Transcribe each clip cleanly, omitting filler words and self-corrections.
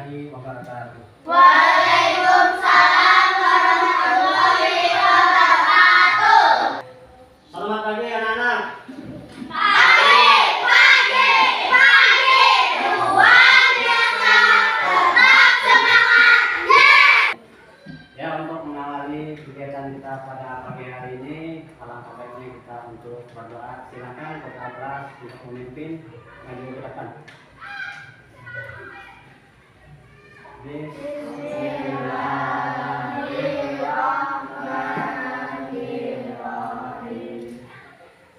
warahmatullahi wabarakatuh. Waalaikumsalam warahmatullahi wabarakatuh. Selamat pagi anak-anak. Pagi, pagi, pagi. Luar biasa. Tetap semangat. Ya, untuk mengawali kegiatan kita pada pagi hari ini, alangkah baiknya kita untuk berdoa. Silakan Kota Beras untuk memimpin maju ke depan. Bismillahirrahmanirrahim.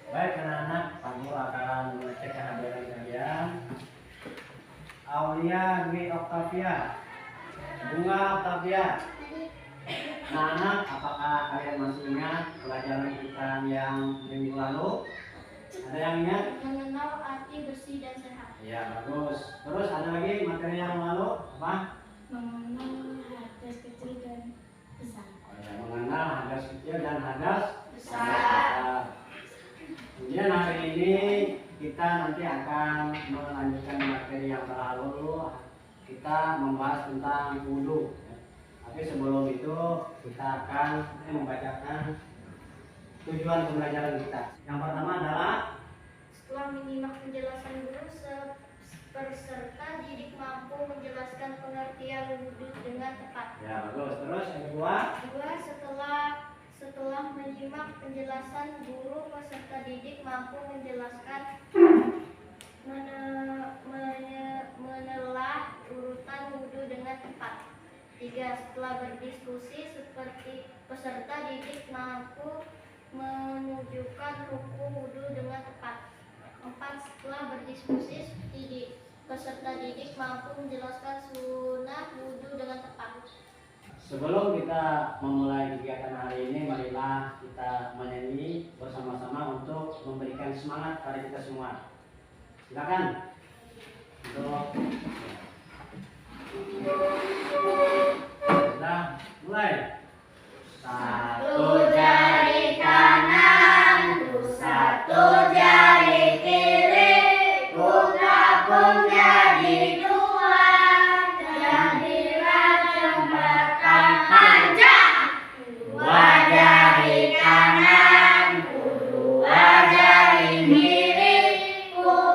Baik anak-anak, kamu akan mengecek kehadiran kalian. Aulia Dwi Octavia, Bunga Octavia. Anak-anak, apakah kalian masih ingat pelajaran kita yang minggu lalu? Ada yang ingat? Mengenal arti bersih dan sehat. Ya, bagus. Terus ada lagi materi yang lalu apa? Mengenal hadas kecil dan besar. Oh ya, mengenal hadas kecil dan hadas Besar. Kemudian hari ini kita nanti akan melanjutkan materi yang lalu. Kita membahas tentang wudhu. Tapi sebelum itu kita akan membacakan tujuan pembelajaran kita. Yang pertama adalah Setelah menyimak penjelasan guru, peserta didik mampu menjelaskan pengertian wudhu dengan tepat. ya bagus. Terus yang kedua, Kedua, setelah menyimak penjelasan guru, peserta didik mampu menjelaskan menelah urutan wudhu dengan tepat. Tiga, setelah berdiskusi seperti peserta didik mampu menunjukkan rukun wudhu dengan tepat. Empat, setelah berdiskusi peserta didik mampu menjelaskan sunnah wudhu dengan tepat. sebelum kita memulai kegiatan hari ini, marilah kita menyanyi bersama-sama untuk memberikan semangat pada kita semua. Silakan. Sudah mulai. Satu jari kanan, satu jari kiri, gabung jadi dua, jadilah jembatan panjang. Dua jari kanan, dua jari kiri,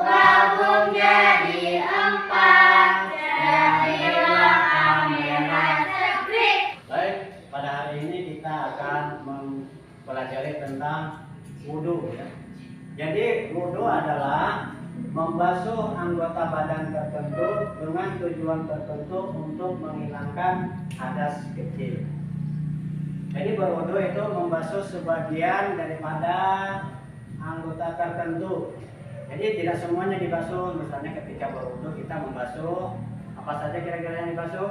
gabung jadi empat, jadilah kamera jepit. Baik, pada hari ini kita akan mempelajari tentang wudhu. Ya. Jadi wudhu adalah membasuh anggota badan tertentu dengan tujuan tertentu untuk menghilangkan hadas kecil. Jadi berwudhu itu membasuh sebagian daripada anggota tertentu. Jadi tidak semuanya dibasuh. Misalnya ketika berwudhu kita membasuh apa saja kira-kira yang dibasuh?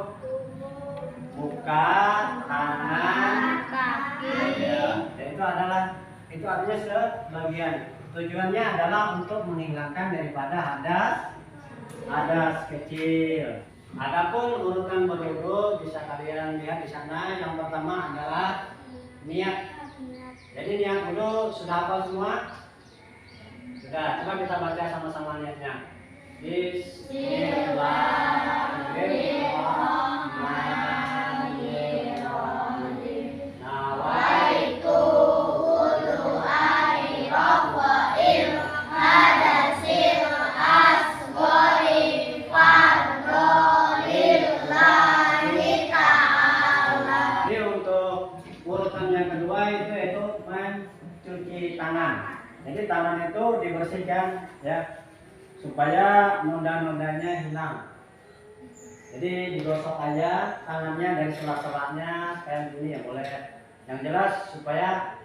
Muka, tangan, kaki. ya. Dan itu artinya sebagian. Tujuannya adalah untuk menghilangkan daripada hadas kecil. Adapun urutan berwudu bisa kalian lihat di sana. Yang pertama adalah niat. Jadi niat wudu sudah hafal semua? Sudah. Coba kita baca sama-sama niatnya. Bismillahirrahmanirrahim. Nawaitu wudu'ai rafa'il hadasil asghari fardholillahi ta'ala. Ini untuk urutan yang kedua yaitu mencuci tangan. Jadi tangan itu dibersihkan ya supaya noda-nodanya hilang. Jadi digosok aja tangannya dari sela-selanya kayak gini ya boleh. Yang jelas supaya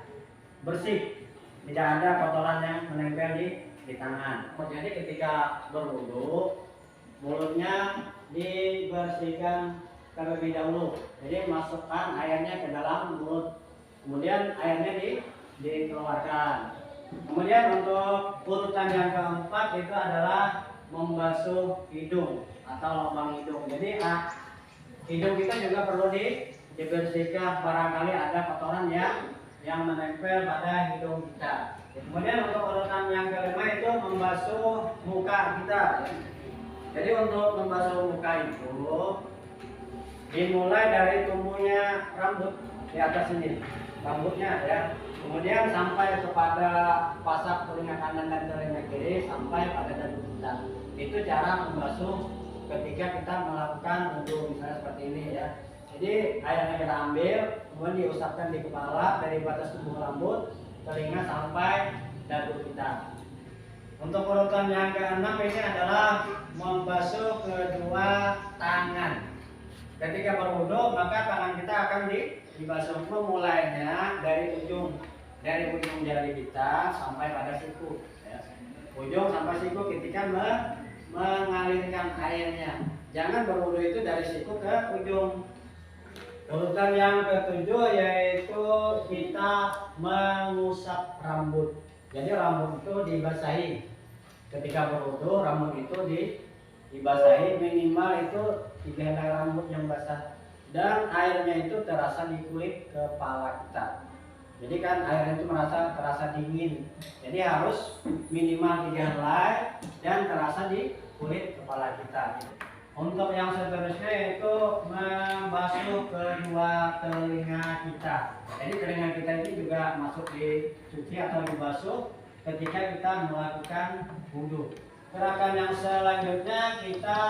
bersih, tidak ada kotoran yang menempel di tangan. Jadi ketika berwudu mulutnya dibersihkan terlebih dahulu. Jadi masukkan airnya ke dalam mulut, kemudian airnya dikeluarkan. Kemudian untuk urutan yang keempat itu adalah membasuh hidung atau lubang hidung. Jadi hidung kita juga perlu dibersihkan barangkali ada kotoran yang menempel pada hidung kita. Kemudian untuk urutan yang kelima itu membasuh muka kita. Jadi untuk membasuh muka itu dimulai dari tumbuhnya rambut di atas ini, rambutnya ya. Kemudian sampai kepada pasak telinga kanan dan telinga kiri sampai pada dagu kita. Itu cara membasuh ketika kita melakukan wudhu, misalnya seperti ini ya. Jadi airnya kita ambil, kemudian diusapkan di kepala dari batas tumbuh rambut, telinga sampai dagu kita. Untuk urutan yang keenam ini adalah membasuh kedua tangan. Ketika berwudu maka tangan kita akan dibasuh, memulainya dari ujung jari kita sampai pada siku. Ya. Ujung sampai siku ketika mengalirkan airnya. Jangan berwudu itu dari siku ke ujung. Urutan yang ketujuh yaitu kita mengusap rambut. Jadi rambut itu dibasahi. Ketika berwudu rambut itu dibasahi, minimal itu 3 helai rambut yang basah dan airnya itu terasa di kulit kepala kita. Jadi kan airnya itu terasa dingin. Jadi harus minimal 3 helai dan terasa di kulit kepala kita. Untuk yang seterusnya yaitu membasuh kedua telinga kita. Jadi telinga kita ini juga masuk dicuci atau dibasuh ketika kita melakukan wudhu. Gerakan yang selanjutnya kita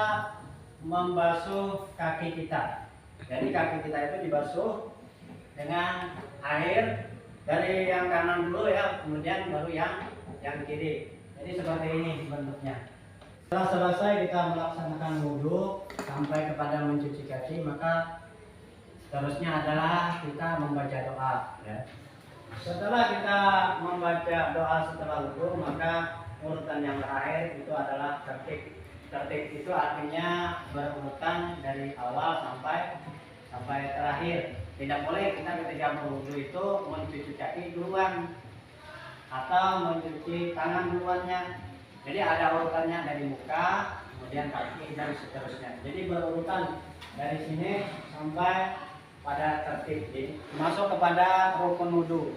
membasuh kaki kita. Jadi kaki kita itu dibasuh dengan air dari yang kanan dulu ya, kemudian baru yang kiri. Jadi seperti ini bentuknya. Setelah selesai kita melaksanakan wudhu sampai kepada mencuci kaki, maka seterusnya adalah kita membaca doa. Ya. Setelah kita membaca doa setelah wudhu, maka urutan yang terakhir itu adalah tertib. Tertib itu artinya berurutan dari awal sampai terakhir. Tidak boleh kita ketika berwudhu itu mencuci kaki duluan atau mencuci tangan duluannya. Jadi ada urutannya dari muka, kemudian kaki dan seterusnya. Jadi berurutan dari sini sampai pada tertib. Jadi masuk kepada rukun wudhu.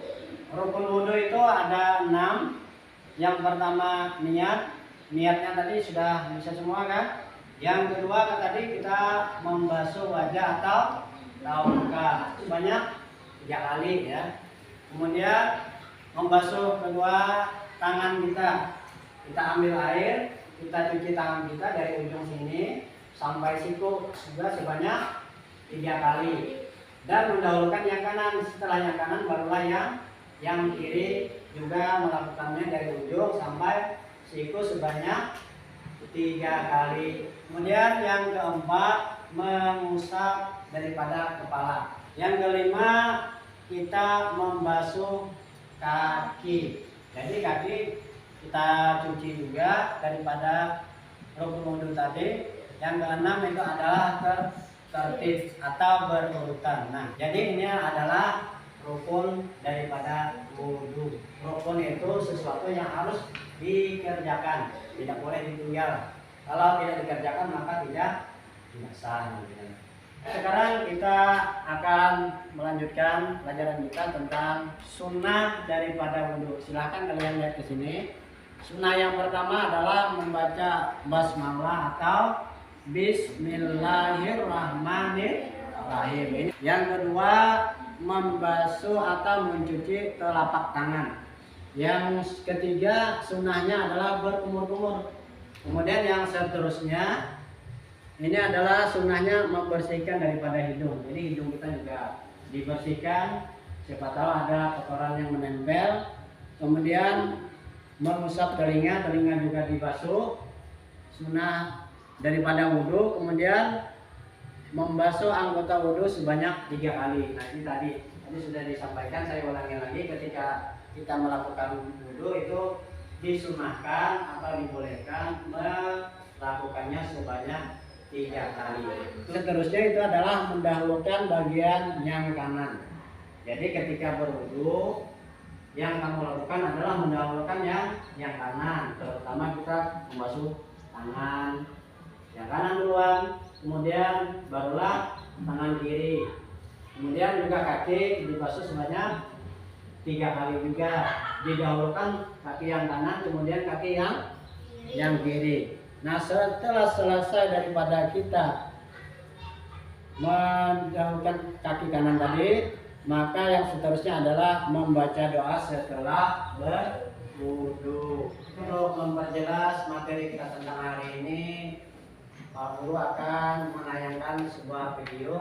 Rukun wudhu itu ada 6. Yang pertama niatnya tadi sudah bisa semua kan? Yang kedua tadi kita membasuh wajah atau muka sebanyak 3 kali ya. Kemudian membasuh kedua tangan kita. Kita ambil air, kita cuci tangan kita dari ujung sini sampai siku juga sebanyak 3 kali. Dan mendahulukan yang kanan, setelah yang kanan barulah yang kiri juga melakukannya dari ujung sampai siku sebanyak 3 kali. Kemudian yang keempat mengusap daripada kepala. Yang kelima kita membasuh kaki. Jadi kaki kita cuci juga daripada rukun wudhu tadi. Yang keenam itu adalah tertib atau berurutan. Nah, jadi ini adalah rukun daripada wudhu. Rukun itu sesuatu yang harus dikerjakan, tidak boleh ditinggal. Kalau tidak dikerjakan maka tidak sah. Sekarang kita akan melanjutkan pelajaran kita tentang sunnah daripada wudhu. Silahkan kalian lihat ke sini. Sunnah yang pertama adalah membaca basmalah atau Bismillahirrahmanirrahim. Yang kedua membasuh atau mencuci telapak tangan. Yang ketiga sunnahnya adalah berkumur-kumur. Kemudian yang seterusnya ini adalah sunnahnya membersihkan daripada hidung. Jadi hidung kita juga dibersihkan. Siapa tahu ada kotoran yang menempel. Kemudian mengusap telinga juga dibasuh. Sunnah daripada wudhu. Kemudian membasuh anggota wudhu sebanyak 3 kali. Nah ini tadi sudah disampaikan, saya ulangi lagi. Ketika kita melakukan wudhu itu disunahkan atau dibolehkan melakukannya sebanyak 3 kali. Seterusnya itu adalah mendahulukan bagian yang kanan. Jadi ketika berwudhu yang kamu lakukan adalah mendahulukan yang kanan. Terutama kita membasuh tangan yang kanan duluan, kemudian barulah tangan kiri. Kemudian juga kaki dibasuh sebanyak 3 kali juga. Didahulukan kaki yang kanan, kemudian kaki yang kiri. Nah, setelah selesai daripada kita mendahulukan kaki kanan tadi, maka yang seterusnya adalah membaca doa setelah berwudu. Untuk memperjelas materi kita tentang hari ini, Pak Guru akan menayangkan sebuah video.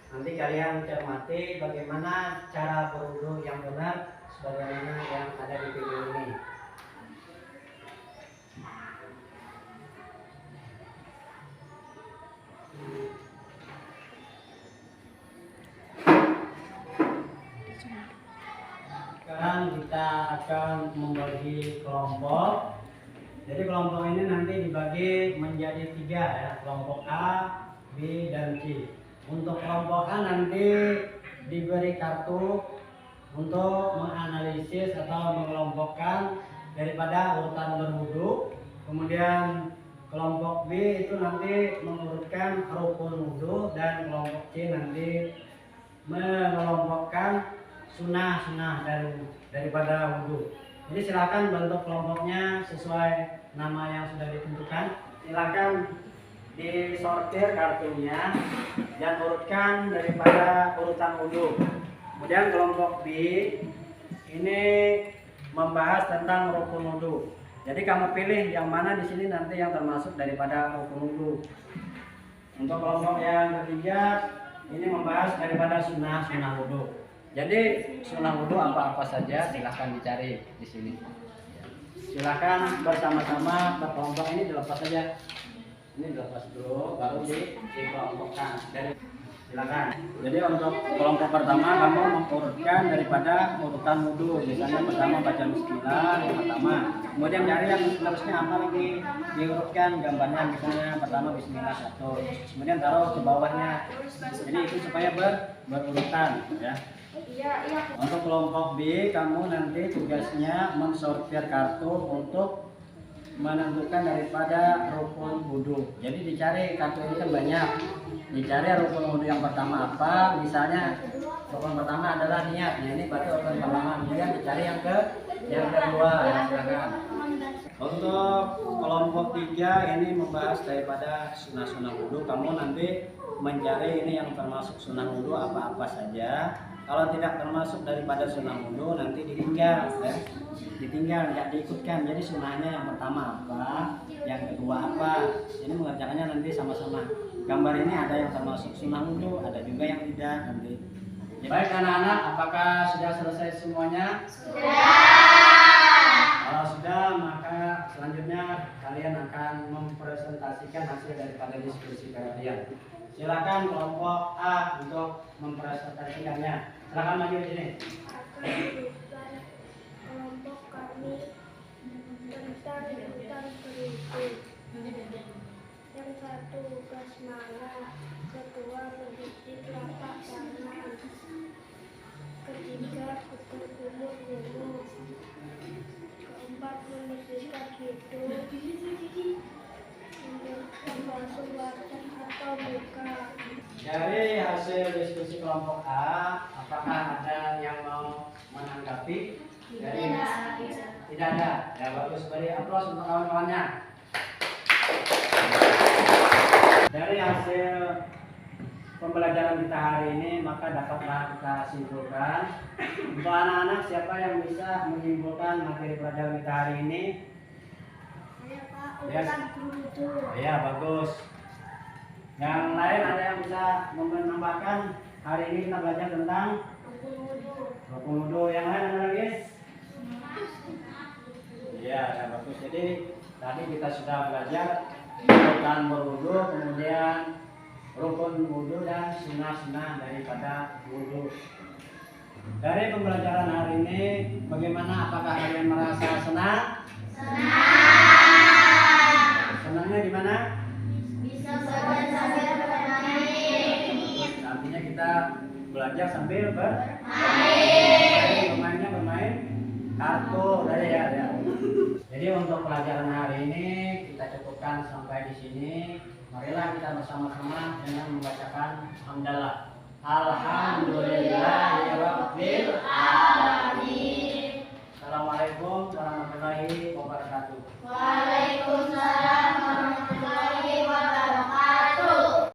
Nanti kalian cermati bagaimana cara berwudu yang benar sebagaimana yang ada di video ini. Sekarang kita akan membagi kelompok. Jadi kelompok ini nanti dibagi menjadi 3 ya, kelompok A, B, dan C. Untuk kelompok A nanti diberi kartu untuk menganalisis atau mengelompokkan daripada urutan berwudu. Kemudian kelompok B itu nanti mengurutkan rukun wudu, dan kelompok C nanti mengelompokkan sunnah-sunnah daripada wudu. Jadi silakan bentuk kelompoknya sesuai nama yang sudah ditentukan. Silakan disortir kartunya dan urutkan daripada urutan wudu. Kemudian kelompok B ini membahas tentang rukun wudu. Jadi kamu pilih yang mana di sini nanti yang termasuk daripada rukun wudu. Untuk kelompok yang ketiga ini membahas daripada sunnah-sunnah wudu. Jadi sunnah wudu apa-apa saja silahkan dicari di sini. Silahkan bersama-sama berkelompok. Ini dilepas saja. Ini dilepas dulu, baru dikelompokkan. Silakan. Jadi untuk kelompok pertama kamu mengurutkan daripada urutan wudu. Misalnya pertama baca bismillah yang pertama. Kemudian cari yang seterusnya apa lagi diurutkan gambarnya, misalnya pertama bismillah 1. Kemudian taruh ke bawahnya. Jadi itu supaya berurutan ya. Untuk kelompok B, kamu nanti tugasnya mensortir kartu untuk menentukan daripada rukun wudu. Jadi dicari, kartu ini kan banyak. Dicari rukun wudu yang pertama apa? Misalnya rukun pertama adalah niat. Nah, ini berarti rukun pertama. Kemudian dicari yang kedua ya, silakan. Untuk kelompok 3 ini membahas daripada sunnah-sunnah wudu. Kamu nanti mencari ini yang termasuk sunnah wudu apa-apa saja. Kalau tidak termasuk daripada sunnah wudu nanti ditinggal ya. Ditinggal, nggak diikutkan. Jadi sunnahnya yang pertama apa, yang kedua apa. Ini mengerjakannya nanti sama-sama. Gambar ini ada yang termasuk sunnah wudu, ada juga yang tidak nanti. Baik anak-anak, apakah sudah selesai semuanya? Kalau sudah, maka selanjutnya kalian akan mempresentasikan hasil daripada diskusi kalian. Silakan kelompok A untuk mempresentasikannya. Silakan maju di sini. Kelompok kami tentang urutan berwudu. Yang satu basmalah, kedua mencuci telapak tangan, ketiga berkumur dulu, keempat membersihkan hidung, membasuh wajah atau muka. Dari hasil diskusi kelompok A, apakah ada yang mau menanggapi? Tidak ada. Ya bagus, beri aplaus untuk kawan-kawannya. Dari hasil pembelajaran kita hari ini, maka dapatlah kita simpulkan. Untuk anak-anak, siapa yang bisa menyimpulkan materi pelajaran kita hari ini? Urutan berwudu. Ya bagus. Yang lain ada yang bisa menambahkan? Hari ini kita belajar tentang rukun wudu. Yang lain ada lagi? Iya, ya bagus. Jadi tadi kita sudah belajar urutan berwudu, kemudian rukun wudu dan sunnah-sunnah daripada wudu. Dari pembelajaran hari ini, bagaimana? Apakah kalian merasa senang? Senangnya di mana? Bisa sambil bermain. Artinya kita belajar sambil bermain. Bermain kartu dari ya. Jadi untuk pelajaran hari ini kita cukupkan sampai di sini. Marilah kita bersama-sama dengan membacakan hamdalah. Alhamdulillahirabbil alamin. Assalamualaikum warahmatullahi wabarakatuh.